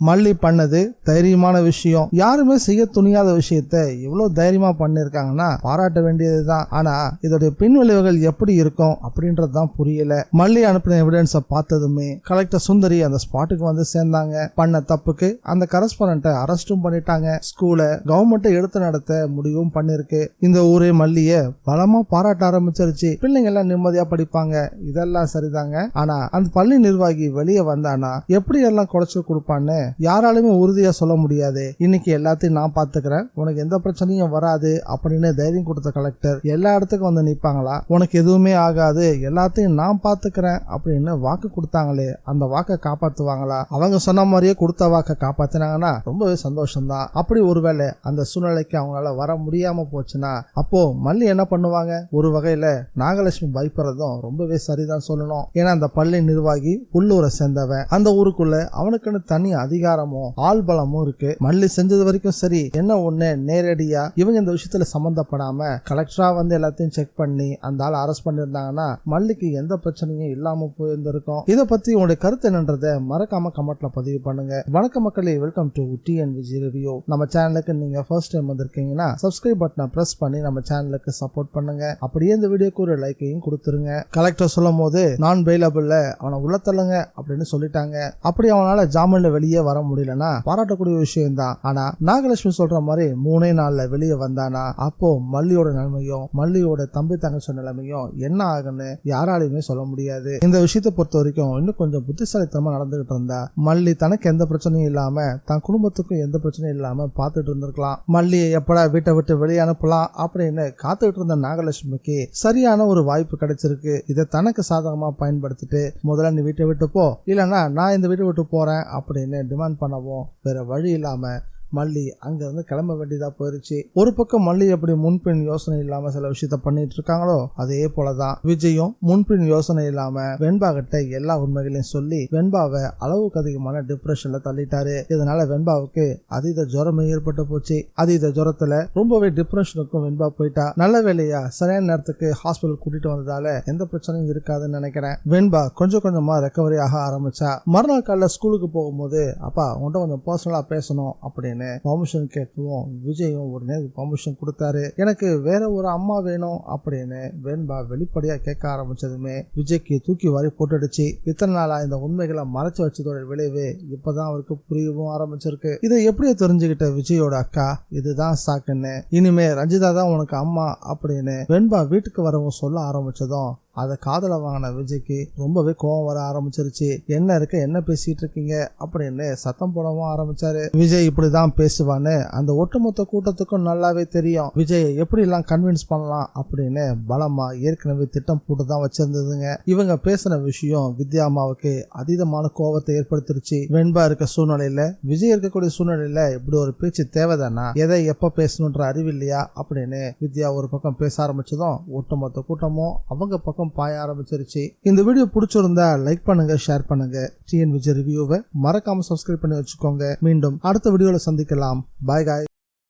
மல்லி பண்ணது தைரியமான விஷயம். யாருமே செய்ய துணியாத விஷயத்த எவ்வளவு தைரியமா பண்ணிருக்காங்கன்னா பாராட்ட வேண்டியதுதான். ஆனா இதோடைய பின் விளைவுகள் எப்படி இருக்கும் அப்படின்றதுதான் புரியல. மல்லி அனுப்பின எவிடன்ஸ பார்த்ததுமே கலெக்டர் சுந்தரி அந்த ஸ்பாட்டுக்கு வந்து சேர்ந்தாங்க. பண்ண தப்புக்கு அந்த கரஸ்பாண்டன்ட்டை அரெஸ்டும் பண்ணிட்டாங்க. ஸ்கூல கவர்மெண்ட் எடுத்து நடத்த முடிவும் பண்ணிருக்கு. இந்த ஊரே மல்லிய பலமா பாராட்ட ஆரம்பிச்சிருச்சு. பிள்ளைங்க எல்லாம் நிம்மதியா படிப்பாங்க. இதெல்லாம் சரிதாங்க. ஆனா அந்த பள்ளி நிர்வாகி வெளியே வந்தானா எப்படி எல்லாம் குறைச்சு கொடுப்பான்னு யாராலுமே உறுதியா சொல்ல முடியாது. இன்னைக்கு எல்லாத்தையும் நான் பாத்துக்கிறேன், உனக்கு எந்த பிரச்சனையும் வராது அப்படின்னு தைரியம் கொடுத்த கலெக்டர் எல்லா இடத்துக்கும் வந்து நிப்பாங்களா? உனக்கு எதுவுமே ஆகாது, எல்லாத்தையும் நான் பாத்துக்கிறேன் அப்படின்னு வாக்கு கொடுத்தாங்களே, அந்த வாக்கை காப்பாத்துவாங்களா? அவங்க சொன்ன மாதிரியே கொடுத்த வாக்கை காப்பாத்தினாங்கன்னா ரொம்பவே சந்தோஷம் தான். அப்படி ஒருவேளை அந்த சூழ்நிலைக்கு அவங்களால வர முடியாம போச்சுன்னா அப்போ மல்லி என்ன பண்ணுவாங்க? ஒரு வகையில நாகலட்சுமி பயப்படுறதும் ரொம்பவே சரிதான் சொல்லணும். ஏன்னா அந்த பள்ளி நிர்வாகி உள்ளூரை சேர்ந்தவன். அந்த ஊருக்குள்ள அவனுக்குன்னு தனி அதிகாரமும் ஆள் பலமும் இருக்கு. மல்லி செஞ்சது வரைக்கும் சரி. என்ன ஒண்ணு, நேரடியா இவங்க இந்த விஷயத்துல சம்பந்தப்படாம கலெக்டரா வந்து எல்லாத்தையும் செக் பண்ணி அந்த ஆள் அரெஸ்ட் பண்ணிருந்தாங்கன்னா மல்லிக்கு எந்த பிரச்சனையும் இல்லாம போயிருந்திருக்கும். இதை பத்தி உங்களுடைய கருத்து என்னன்றத மறக்காம கமெண்ட்ல பதிவு பண்ணுங்க. வணக்கம் மக்களே, வெல்கம் டு TNVG ரிவ்யூ. நம்ம சேனலுக்கு நீங்க ஃபர்ஸ்ட் டைம் வந்திருக்கீங்கன்னா சப்ஸ்கிரைப் பட்டனை பிரஸ் பண்ணி நம்ம சேனலுக்கு சப்போர்ட் பண்ணுங்க. அப்படியே இந்த வீடியோக்கு ஒரு லைக்கையும் கொடுத்துருங்க. கலெக்டர் சொல்லும் போது நான் பெயிலபிள்ல அவனை உள்ள தள்ளுங்க அப்படின்னு சொல்லிட்டாங்க. அப்படி அவனால ஜாமீன்ல வெளியே வர முடியலன்னா பாராட்டக்கூடிய விஷயம் தான். ஆனா நாகலட்சுமி சொல்ற மாதிரி 3 நாள்ல வெளியே வந்தானா அப்போ மல்லியோட நிலைமையும் மல்லியோட தம்பி தங்கச்சி நிலைமையும் என்ன ஆகுன்னு யாராலையுமே சொல்ல முடியாது. இந்த விஷயத்தை பொறுத்த வரைக்கும் இன்னும் கொஞ்சம் புத்திசாலித்தனமா நடந்துகிட்டு இருந்தா மல்லி தனக்கு எந்த பிரச்சனையும் இல்லாம தன் குடும்பத்துக்கும் எந்த பிரச்சனையும் இல்லாம பாத்துட்டு இருந்திருக்கலாம். மல்லியை எப்படா வீட்டை விட்டு வெளியே அனுப்பலாம் அப்படின்னு காத்துக்கிட்டு இருந்த நாகலட்சுமிக்கு சரியான ஒரு வாய்ப்பு கிடைச்சிருக்கு. இதை தனக்கு சாதகமா பயன்படுத்திட்டு முதல்ல நீ வீட்டை விட்டு போ, இல்லைன்னா நான் இந்த வீட்டை விட்டு போறேன் அப்படின்னு டிமாண்ட் பண்ணவும் வேற வழி இல்லாம மல்லி அங்க இருந்து கிளம்ப வேண்டியதா போயிருச்சு. ஒரு பக்கம் மல்லி எப்படி முன்பின் யோசனை இல்லாம சில விஷயத்த பண்ணிட்டு இருக்காங்களோ அதே போலதான் விஜயும் முன்பின் யோசனை இல்லாம வெண்பா கிட்ட எல்லா உண்மைகளையும் சொல்லி வெண்பாவை அளவுக்கு அதிகமான டிப்ரெஷன்ல தள்ளிட்டாரு. இதனால வெண்பாவுக்கு அதீத ஜுரமே ஏற்பட்டு போச்சு. அதீத ஜுரத்துல ரொம்பவே டிப்ரெஷனுக்கும் வெண்பா போயிட்டா. நல்ல வேலையா சரியான நேரத்துக்கு ஹாஸ்பிட்டல் கூட்டிட்டு வந்ததால எந்த பிரச்சனையும் இருக்காதுன்னு நினைக்கிறேன். வெண்பா கொஞ்சம் கொஞ்சமா ரெக்கவரி ஆக ஆரம்பிச்சா. மறுநாள் காலைல ஸ்கூலுக்கு போகும்போது அப்பா உன்கிட்ட கொஞ்சம் பர்சனலா பேசணும் அப்படின்னு பர்மிஷன் கேட்கவும் விஜயும் உடனே பர்மிஷன் கொடுத்தாரு. எனக்கு வேற ஒரு அம்மா வேணும் அப்படின்னு வெண்பா வெளிப்படையா கேட்க ஆரம்பிச்சதுமே விஜய்க்கு தூக்கி வாரி போட்டுடுச்சு. இத்தனை நாளா இந்த உண்மைகளை மறைச்சு வச்சதோட விளைவு இப்பதான் அவருக்கு புரியவும் ஆரம்பிச்சிருக்கு. இதை எப்படியோ தெரிஞ்சுக்கிட்ட விஜயோட அக்கா இதுதான் சாக்குன்னு, இனிமே ரஞ்சிதா தான் உனக்கு அம்மா அப்படின்னு வெண்பா வீட்டுக்கு வரவும் சொல்ல ஆரம்பிச்சதும் அதை காதல வாங்கின விஜய்க்கு ரொம்பவே கோவம் வர ஆரம்பிச்சிருச்சு. என்ன இருக்க, என்ன பேசிட்டு இருக்கீங்க அப்படின்னு சத்தம் போடவும் ஆரம்பிச்சாரு. விஜய் இப்படிதான் பேசுவான்னு அந்த ஒட்டுமொத்த கூட்டத்துக்கும் நல்லாவே தெரியும். விஜய் எப்படி எல்லாம் கன்வின்ஸ் பண்ணலாம் அப்படின்னு பலமா ஏற்கனவே திட்டம் போட்டுதான் வச்சிருந்ததுங்க. இவங்க பேசின விஷயம் வித்யா அம்மாவுக்கு அதீதமான கோவத்தை ஏற்படுத்திருச்சு. வெண்பா இருக்க சூழ்நிலையில விஜய் இருக்கக்கூடிய சூழ்நிலையில இப்படி ஒரு பேச்சு தேவைதானா, எதை எப்ப பேசணுன்ற அறிவு இல்லையா அப்படின்னு வித்யா ஒரு பக்கம் பேச ஆரம்பிச்சதும் ஒட்டுமொத்த கூட்டமும் அவங்க பக்கம் பாய ஆரம்பிச்சிருச்சு. இந்த வீடியோ பிடிச்சிருந்தா லைக் பண்ணுங்க, ஷேர் பண்ணுங்க. TNVG ரிவ்யூவை மறக்காம சப்ஸ்கிரைப் பண்ணி வச்சுக்கோங்க. மீண்டும் அடுத்த வீடியோல சந்திக்கலாம். பாய் காய்.